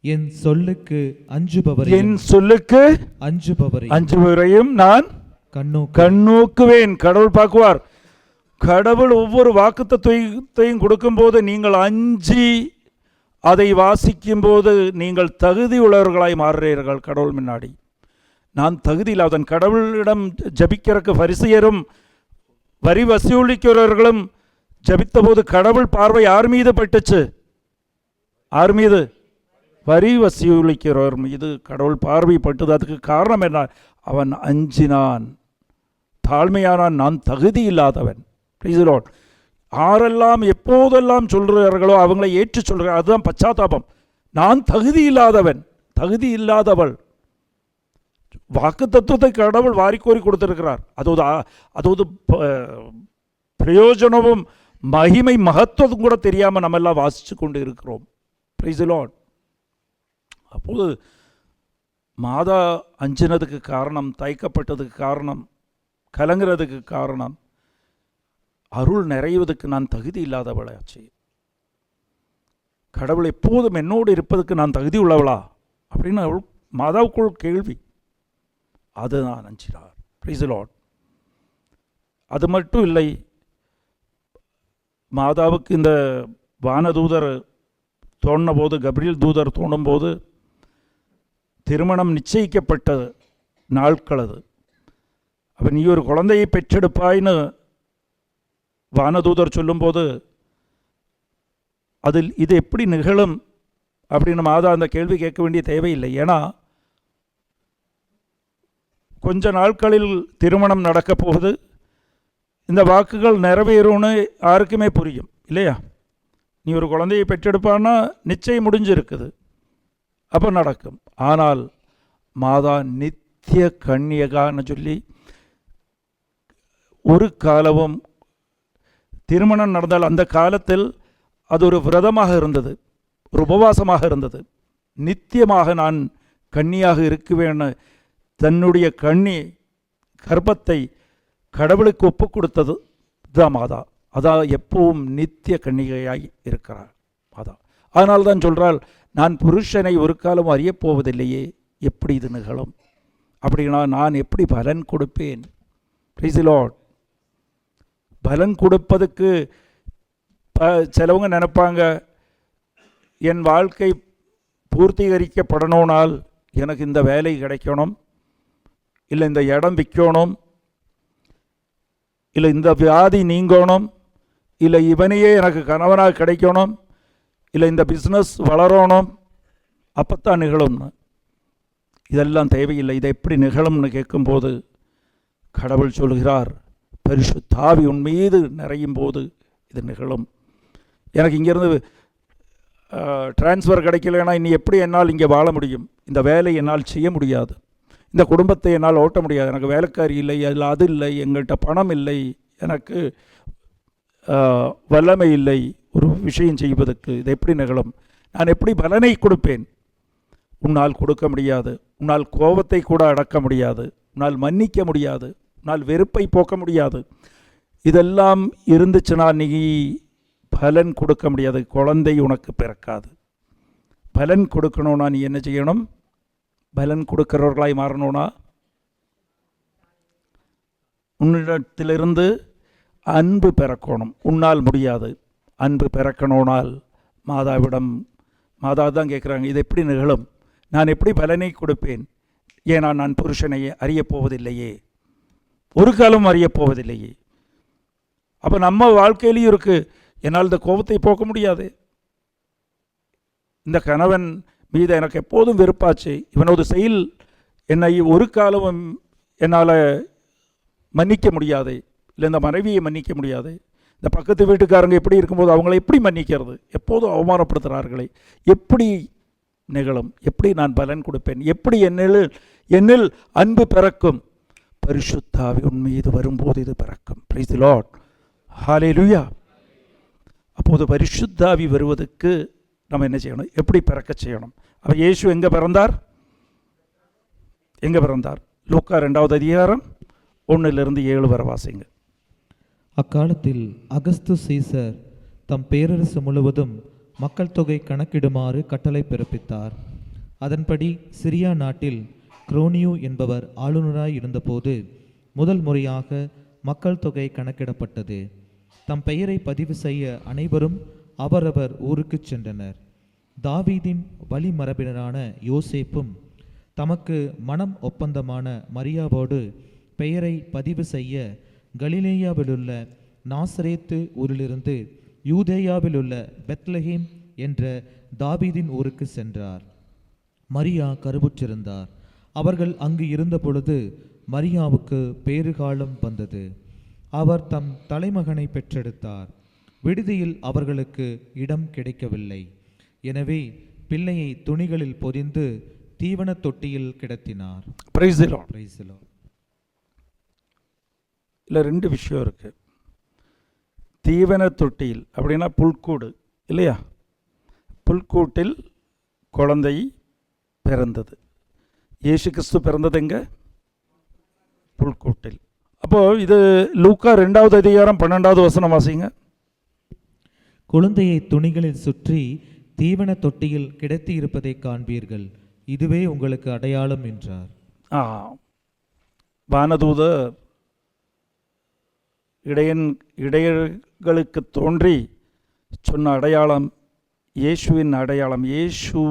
என் சொல்லுக்கு அஞ்சுபவரையும் என் சொல்லுக்கு அஞ்சுபவரையும் நான் கண்ணோக்குவேன். கடவுள் பார்க்குவார். கடவுள் ஒவ்வொரு வாக்குத்தத்தத்தையும் கொடுக்கும்போது நீங்கள் அஞ்சி அதை வாசிக்கும் போது நீங்கள் தகுதி உள்ளவர்களாய் மாறுறீர்கள். கடவுள் முன்னாடி நான் தகுதி இல்லாதவன். கடவுளிடம் ஜபிக்கிறக்கு பரிசேயரும் வரி வசூலிக்கிறவர்களும் ஜபித்த போது கடவுள் பார்வை யார் மீது பட்டுச்சு? யார் மீது? வரி வசூலிக்கிறவர் மீது கடவுள் பார்வை பட்டது. அதுக்கு காரணம் என்ன? அவன் அஞ்சினான், தாழ்மையானான், நான் தகுதி இல்லாதவன். யாரெல்லாம் எப்போதெல்லாம் சொல்கிறார்களோ அவங்களை ஏற்று சொல்கிறார். அதுதான் பச்சாத்தாபம். நான் தகுதி இல்லாதவன், தகுதி இல்லாதவள். வாக்கு தத்துவத்தை கடவுள் வாரிக்கோரி கொடுத்திருக்கிறார். அதோடு பிரயோஜனமும் மகிமை மகத்துவம் கூட தெரியாமல் நம்ம எல்லாம் வாசித்து கொண்டு இருக்கிறோம். Price the Lord. அப்போது மாதா அஞ்சினதுக்கு காரணம், தயக்கப்பட்டதுக்கு காரணம், கலங்குறதுக்கு காரணம், அருள் நிறைவதற்கு நான் தகுதி இல்லாதவளாச்சு. கடவுள் எப்போதும் என்னோடு இருப்பதற்கு நான் தகுதி உள்ளவளா அப்படின்னு அவள் மாதாவுக்குள் கேள்வி. அது நான் அஞ்சினார். Price the Lord. அது மட்டும் இல்லை, மாதாவுக்கு இந்த வானதூதர் தோணின போது, கப்ரியேல் தூதர் தோணும் போது திருமணம் நிச்சயிக்கப்பட்ட நாட்கள் அது. அப்போ நீ ஒரு குழந்தையை பெற்றெடுப்பாயின்னு வானதூதர் சொல்லும்போது அதில் இது எப்படி நிகழும் அப்படின்னு மாதா அந்த கேள்வி கேட்க வேண்டிய தேவையில்லை. ஏன்னா கொஞ்ச நாட்களில் திருமணம் நடக்க போகுது. இந்த வாக்குகள் நிறைவேறும்னு யாருக்குமே புரியும் இல்லையா? நீ ஒரு குழந்தையை பெற்றெடுப்பான்னா நிச்சயம் முடிஞ்சிருக்குது, அப்போ நடக்கும். ஆனால் மாதா நித்திய கன்னியகான்னு சொல்லி ஒரு காலமும் திருமணம் நடந்தால் அந்த காலத்தில் அது ஒரு விரதமாக இருந்தது, ஒரு உபவாசமாக இருந்தது. நித்தியமாக நான் கன்னியாக இருக்குவேன்னு தன்னுடைய கர்ப்பத்தை கடவுளுக்கு ஒப்பு கொடுத்தது தான் மாதா. அதான் எப்பவும் நித்திய கன்னிகையாய் இருக்கிறார் மாதா. அதனால் தான் சொல்கிறாள், நான் புருஷனை ஒரு காலம் அறியப்போவதில்லையே, எப்படி இது நிகழும்? அப்படின்னா நான் எப்படி பலன் கொடுப்பேன்? Price the Lord. பலன் கொடுப்பதுக்கு சிலவங்க நினைப்பாங்க, என் வாழ்க்கை பூர்த்தீகரிக்கப்படணும்னால் எனக்கு இந்த வேலை கிடைக்கணும், இல்லை இந்த இடம் விற்கணும், இல்லை இந்த வியாதி நீங்கணும், இல்லை இவனையே எனக்கு கணவனாக கிடைக்கணும், இல்லை இந்த பிஸ்னஸ் வளரணும், அப்போத்தான் நிகழும்னு. இதெல்லாம் தேவையில்லை. இதை எப்படி நிகழும்னு கேட்கும்போது கடவுள் சொல்கிறார், பரிசுத்த ஆவி உன் மீது நிறையும் போது இது நிகழும். எனக்கு இங்கேருந்து டிரான்ஸ்ஃபர் கிடைக்கலன்னா இனி எப்படி என்னால் இங்கே வாழ முடியும்? இந்த வேலை என்னால் செய்ய முடியாது, இந்த குடும்பத்தை என்னால் ஓட்ட முடியாது, எனக்கு வேலைக்காரி இல்லை, அதில் அது இல்லை, எங்கள்கிட்ட பணம் இல்லை, எனக்கு வல்லமை இல்லை ஒரு விஷயம் செய்வதற்கு. இது எப்படி நிகழும்? நான் எப்படி பலனை கொடுப்பேன்? உன்னால் கொடுக்க முடியாது. உன்னால் கோபத்தை கூட அடக்க முடியாது, உன்னால் மன்னிக்க முடியாது, உன்னால் வெறுப்பை போக்க முடியாது. இதெல்லாம் இருந்துச்சுன்னா நீ பலன் கொடுக்க முடியாது, குழந்தை உனக்கு பிறக்காது. பலன் கொடுக்கணும்னா நீ என்ன செய்யணும்? பலன் கொடுக்கிறவர்களாய் மாறணும்னா உன்னிடத்திலிருந்து அன்பு பிறக்கணும். உன்னால் முடியாது. அன்பு பிறக்கணும்னால் மாதா தான் கேட்குறாங்க, இது எப்படி நிகழும்? நான் எப்படி பலனை கொடுப்பேன்? ஏன்னா நான் புருஷனை அறியப்போவதில்லையே, ஒரு காலம் அறியப்போவதில்லையே. அப்போ நம்ம வாழ்க்கையிலையும் இருக்குது, என்னால் இந்த கோபத்தை போக்க முடியாது, இந்த கணவன் மீது எனக்கு எப்போதும் வெறுப்பாச்சு, இவனோட செயல் என்னை ஒரு காலமும் என்னால் மன்னிக்க முடியாது, இல்லை இந்த மனைவியை மன்னிக்க முடியாது, இந்த பக்கத்து வீட்டுக்காரங்க எப்படி இருக்கும்போது அவங்கள எப்படி மன்னிக்கிறது? எப்போதும் அவமானப்படுத்துகிறார்களே, எப்படி நிகழும்? எப்படி நான் பலன் கொடுப்பேன்? எப்படி என்னில் அன்பு பிறக்கும்? பரிசுத்த ஆவி உன் மீது வரும்போது இது பிறக்கும். Praise the Lord. ஹல்லேலூயா. அப்போது பரிசுத்த ஆவி வருவதற்கு நம்ம என்ன செய்யணும்? எப்படி பிறக்க செய்யணும்? அப்போ இயேசு எங்கே பிறந்தார்? லூக்கா 2வது அதிகாரம் 1-7 வரை வாசிங்க. அக்காலத்தில் அகஸ்து சீசர் தம் பேரரசு முழுவதும் மக்கள் தொகை கணக்கிடுமாறு கட்டளை பிறப்பித்தார். அதன்படி சிரியா நாட்டில் குரோனியு என்பவர் ஆளுநராய் இருந்தபோது முதல் முறையாக மக்கள் தொகை கணக்கிடப்பட்டது. தம் பெயரை பதிவு செய்ய அனைவரும் அவரவர் ஊருக்கு சென்றனர். தாவீதின் வழிமரபினரான யோசேப்பும் தமக்கு மனம் ஒப்பந்தமான மரியாவோடு பெயரை பதிவு செய்ய கலிலேயாவிலுள்ள நாசரேத்து ஊரிலிருந்து யூதேயாவிலுள்ள பெத்லஹேம் என்ற தாவீதின் ஊருக்கு சென்றார். மரியா கருவுற்றிருந்தார். அவர்கள் அங்கு இருந்த பொழுது மரியாவுக்கு பேறுகாலம் வந்தது. அவர் தம் தலைமகனை பெற்றெடுத்தார். விடுதியில் அவர்களுக்கு இடம் கிடைக்கவில்லை. எனவே பிள்ளையை துணிகளில் பொதிந்து தீவன தொட்டியில் கிடத்தினார். Price the Lord. இல்லை, 2 விஷயம் இருக்குது. தீவன தொட்டியில் அப்படின்னா புல்கூடு இல்லையா? புல்கூட்டில் குழந்தை பிறந்தது. இயேசு கிறிஸ்து பிறந்தது எங்கே? புல்கூட்டில். அப்போது இது லூக்கா 2வது அதிகாரம் 12வது வசனம் வாசிங்க. குழந்தையை துணிகளில் சுற்றி தீவன தொட்டியில் கிடத்தி இருப்பதை காண்பீர்கள், இதுவே உங்களுக்கு அடையாளம் என்றார். வானதூதர் இடையர்களுக்கு தோன்றி சொன்ன அடையாளம் இயேசுவின் அடையாளம். இயேசு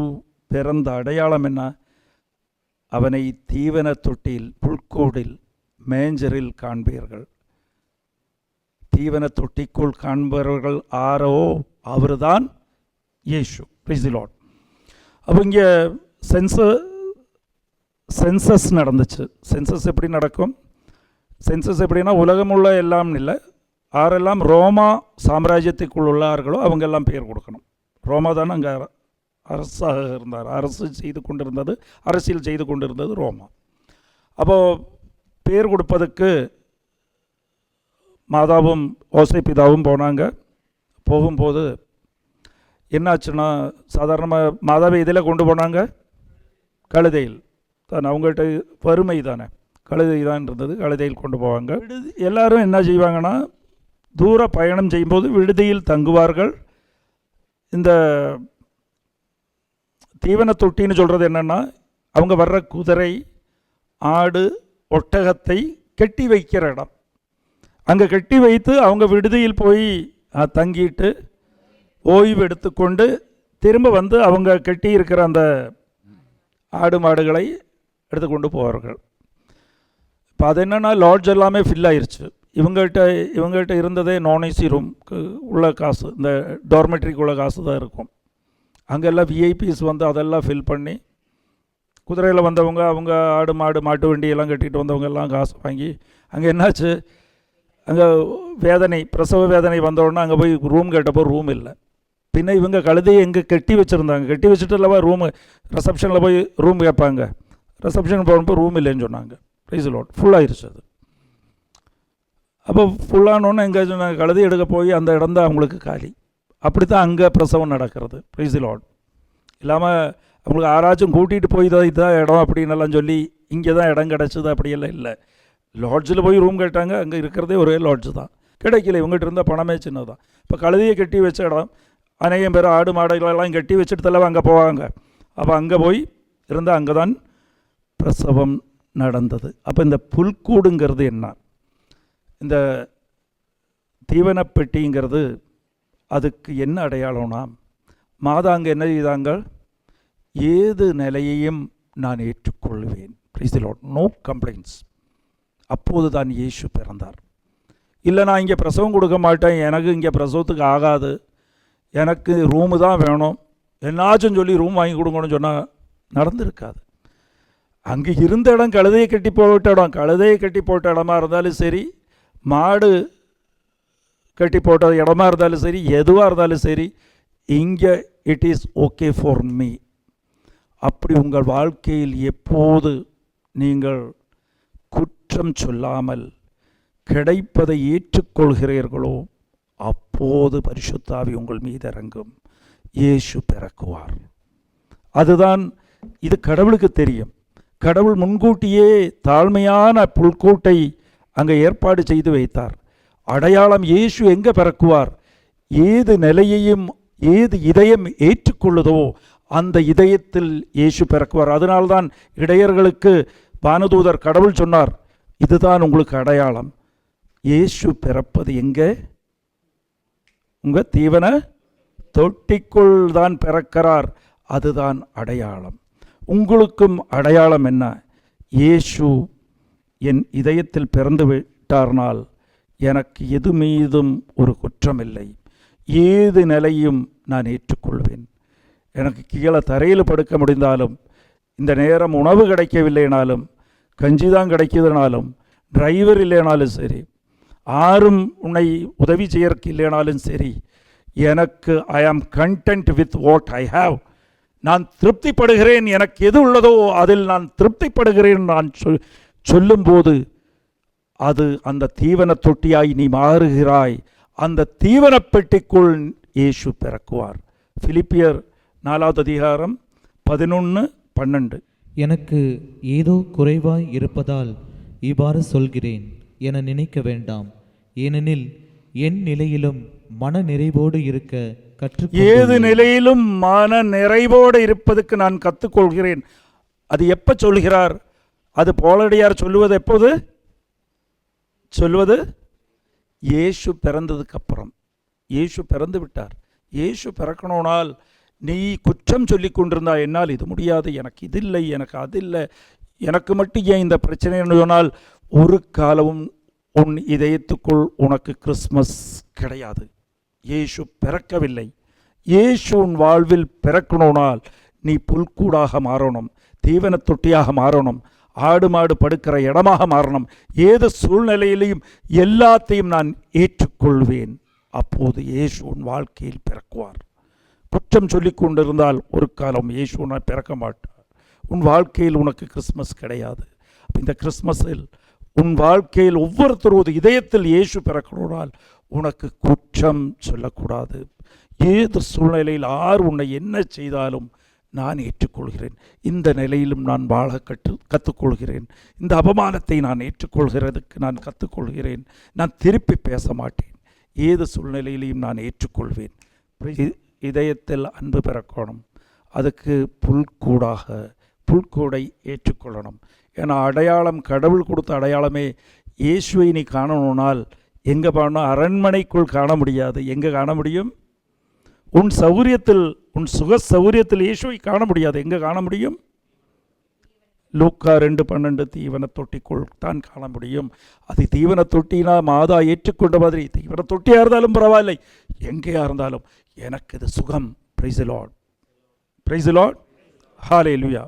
பிறந்த அடையாளம் என்ன? அவனை தீவன தொட்டியில் புல்கூடில் மேஞ்சரில் காண்பீர்கள். தீவன தொட்டிக்குள் காண்பவர்கள் ஆரோ அவர்தான் இயேசு. Price the Lord. அப்போ இங்கே சென்சஸ் நடந்துச்சு. சென்சஸ் எப்படி நடக்கும்? சென்சஸ் எப்படின்னா உலகமுள்ள எல்லாம் இல்லை, யாரெல்லாம் ரோமா சாம்ராஜ்யத்துக்குள் உள்ளார்களோ அவங்கெல்லாம் பேர் கொடுக்கணும். ரோமா தானே அங்கே அரசாக இருந்தார். அரசியல் செய்து கொண்டிருந்தது ரோமா. அப்போது பேர் கொடுப்பதற்கு மாதாவும் ஓசை பிதாவும் போனாங்க. போகும்போது என்னாச்சுன்னா, சாதாரணமாக மாதாவை இதில் கொண்டு போனாங்க, கழுதையில் தானே. அவங்கள்ட்ட வறுமை தானே, கழுதை தான் இருந்தது, கழுதையில் கொண்டு போவாங்க. எல்லாரும் என்ன செய்வாங்கன்னா, தூர பயணம் செய்யும்போது விடுதியில் தங்குவார்கள். இந்த தீவன தொட்டின்னு சொல்கிறது என்னென்னா, அவங்க வர்ற குதிரை, ஆடு, ஒட்டகத்தை கட்டி வைக்கிற இடம். அங்கே கட்டி வைத்து அவங்க விடுதியில் போய் தங்கிட்டு ஓய்வு எடுத்துக்கொண்டு திரும்ப வந்து அவங்க கட்டி இருக்கிற அந்த ஆடு மாடுகளை எடுத்துக்கொண்டு போவார்கள். இப்போ அது என்னென்னா, லாட்ஜ் எல்லாமே ஃபில் ஆயிடுச்சு. இவங்ககிட்ட இருந்ததே நான்ஏசி ரூம்க்கு உள்ள காசு, இந்த டார்மெட்ரிக்கு உள்ள காசு தான் இருக்கும். அங்கெல்லாம் விஐபிஸ் வந்து அதெல்லாம் ஃபில் பண்ணி, குதிரையில் வந்தவங்க, அவங்க ஆடு மாட்டு வண்டியெல்லாம் கட்டிட்டு வந்தவங்க எல்லாம் காசு வாங்கி, அங்கே என்னாச்சு, அங்கே பிரசவ வேதனை வந்தோடனே அங்கே போய் ரூம் கேட்டப்போ ரூம் இல்லை. பின்ன இவங்க கழுதையை எங்கே கட்டி வச்சுருந்தாங்க, கட்டி வச்சுட்டு இல்லவா ரூமு, ரிசப்ஷனில் போய் ரூம் கேட்பாங்க. ரிசப்ஷன் போனப்போ ரூம் இல்லைன்னு சொன்னாங்க. Price the Lord. ஃபுல்லாகிருச்சு அது. அப்போ ஃபுல்லானோன்னு எங்கே சொன்னாங்க, கழுதை எடுக்க போய் அந்த இடம் தான் அவங்களுக்கு காலி. அப்படி தான் அங்கே பிரசவம் நடக்கிறது. Price the Lord. இல்லாமல் அவங்களுக்கு யாராச்சும் கூட்டிகிட்டு போய் தான் இதுதான் இடம் அப்படின்னெல்லாம் சொல்லி இங்கே தான் இடம் கிடச்சிது அப்படியெல்லாம் இல்லை. லாட்ஜில் போய் ரூம் கேட்டாங்க, அங்கே இருக்கிறதே ஒரே லாட்ஜு தான், கிடைக்கல. இவங்ககிட்ட இருந்தால் பணமே சின்னதான். இப்போ கழுதையை கட்டி வச்ச இடம், அநேகம் பேர் ஆடு மாடுகளெல்லாம் கட்டி வச்சுட்டு தள்ளவா அங்கே போவாங்க. அப்போ அங்கே போய் இருந்தால் அங்கே தான் பிரசவம் நடந்தது. அப்போ இந்த புல்கூடுங்கிறது என்ன? இந்த தீவனப்பெட்டிங்கிறது அதுக்கு என்ன அடையாளம்னா, மாதா அங்கே என்ன செய்தாங்க, ஏது நிலையையும் நான் ஏற்றுக்கொள்வேன். Praise the lord. No complaints. அப்போது தான் இயேசு பிறந்தார். இல்லை நான் இங்கே பிரசவம் கொடுக்க மாட்டேன், எனக்கு இங்கே பிரசவத்துக்கு ஆகாது, எனக்கு ரூமு தான் வேணும், என்னாச்சும் சொல்லி ரூம் வாங்கி கொடுங்கன்னு சொன்னால் நடந்திருக்காது. அங்கே இருந்த இடம் கழுதையை கட்டி போட்ட இடம். கழுதையை கட்டி போட்ட இடமா இருந்தாலும் சரி, மாடு கட்டி போட்ட இடமா இருந்தாலும் சரி, எதுவாக இருந்தாலும் சரி, இங்கே it is okay for me. அப்படி உங்கள் வாழ்க்கையில் எப்போது நீங்கள் குற்றம் சொல்லாமல் கிடைப்பதை ஏற்றுக்கொள்கிறீர்களோ அப்போது பரிசுத்த ஆவி உங்கள் மீது இறங்கும், இயேசு பிறக்குவார். அதுதான் இது கடவுளுக்கு தெரியும். கடவுள் முன்கூட்டியே தாழ்மையான புல்கூட்டை அங்கே ஏற்பாடு செய்து வைத்தார். அடையாளம் இயேசு எங்கே பிறக்குவார்? ஏது நிலையையும் ஏது இதயம் ஏற்றுக்கொள்ளுதோ அந்த இதயத்தில் இயேசு பிறக்குவார். அதனால்தான் இடையர்களுக்கு வானதூதர் கடவுள் சொன்னார், இதுதான் உங்களுக்கு அடையாளம், இயேசு பிறப்பது எங்கே? உங்கள் தீவன தொட்டிக்குள் தான் பிறக்கிறார். அதுதான் அடையாளம். உங்களுக்கும் அடையாளம் என்ன? இயேசு என் இதயத்தில் பிறந்து விட்டார்னால் எனக்கு எது மீதும் ஒரு குற்றம் இல்லை, ஏது நிலையும் நான் ஏற்றுக்கொள்வேன். எனக்கு கீழே தரையில் படுக்க முடிந்தாலும், இந்த நேரம் உணவு கிடைக்கவில்லைனாலும், கஞ்சி தான் கிடைக்குதுனாலும், டிரைவர் இல்லைனாலும் சரி, யாரும் உன்னை உதவி செய்யறதுக்கு இல்லைனாலும் சரி, எனக்கு ஐ ஆம் content with what I have. நான் திருப்திப்படுகிறேன், எனக்கு எது உள்ளதோ அதில் நான் திருப்திப்படுகிறேன் நான் சொல்லும்போது அது அந்த தீவன தொட்டியாய் நீ மாறுகிறாய். அந்த தீவன பெட்டிக்குள் இயேசு பிறக்குவார். பிலிப்பியர் 4வது அதிகாரம் 11-12. எனக்கு ஏதோ குறைவாய் இருப்பதால் இவ்வாறு சொல்கிறேன் என நினைக்க வேண்டாம். ஏனெனில் என் நிலையிலும் மன நிறைவோடு இருக்க ஏது நிலையிலும் மன நிறைவோடு இருப்பதற்கு நான் கற்றுக்கொள்கிறேன். அது எப்போ சொல்கிறார்? அது போலடியார் சொல்லுவது எப்போது சொல்லுவது? இயேசு பிறந்ததுக்கு அப்புறம். இயேசு பிறந்து விட்டார். இயேசு பிறக்கணும்னால் நீ குற்றம் சொல்லி கொண்டிருந்தா, என்னால் இது முடியாது, எனக்கு இது இல்லை, எனக்கு அது இல்லை, எனக்கு மட்டும் ஏன் இந்த பிரச்சனை சொன்னால், ஒரு காலமும் உன் இதயத்துக்குள் உனக்கு கிறிஸ்மஸ் கிடையாது. இயேசு பிறக்கவில்லை. இயேசு உன் வாழ்வில் பிறக்கணும்னால் நீ புல்கூடாக மாறணும், தீவன தொட்டியாக மாறணும், ஆடு மாடு படுக்கிற இடமாக மாறணும். ஏது சூழ்நிலையிலையும் எல்லாத்தையும் நான் ஏற்றுக்கொள்வேன். அப்போது இயேசு உன் வாழ்க்கையில் பிறக்குவார். குற்றம் சொல்லி கொண்டிருந்தால் ஒரு காலம் இயேசு உன்னை பிறக்க மாட்டார். உன் வாழ்க்கையில் உனக்கு கிறிஸ்மஸ் கிடையாது. இந்த கிறிஸ்மஸில் உன் வாழ்க்கையில் ஒவ்வொருத்தரோடு இதயத்தில் இயேசு பிறக்கணும்னால் உனக்கு குற்றம் சொல்லக்கூடாது. ஏது சூழ்நிலையில் யார் உன்னை என்ன செய்தாலும் நான் ஏற்றுக்கொள்கிறேன். இந்த நிலையிலும் நான் வாழ கற்றுக்கொள்கிறேன். இந்த அவமானத்தை நான் ஏற்றுக்கொள்கிறதுக்கு நான் கற்றுக்கொள்கிறேன். நான் திருப்பி பேச மாட்டேன். ஏது சூழ்நிலையிலையும் நான் ஏற்றுக்கொள்வேன். இதயத்தில் அன்பு பிறக்கணும். அதுக்கு புல்கூடை ஏற்றுக்கொள்ளணும். ஏன்னா அடையாளம், கடவுள் கொடுத்த அடையாளமே. இயேசுவை நீ காணணும்னால் எங்கே பாடணும்? அரண்மனைக்குள் காண முடியாது. எங்கே காண முடியும்? உன் சௌரியத்தில், உன் சுக சௌரியத்தில் இயேசுவை காண முடியாது. எங்கே காண முடியும்? லூக்கா 2:12 தீவன தொட்டிக்குள் தான் காண முடியும். அது தீவன தொட்டினா மாதா ஏற்றுக்கொண்ட மாதிரி, தீவன தொட்டியாக இருந்தாலும் பரவாயில்லை, எங்கேயா இருந்தாலும் எனக்கு இது சுகம். Price the Lord, price the Lord, hallelujah.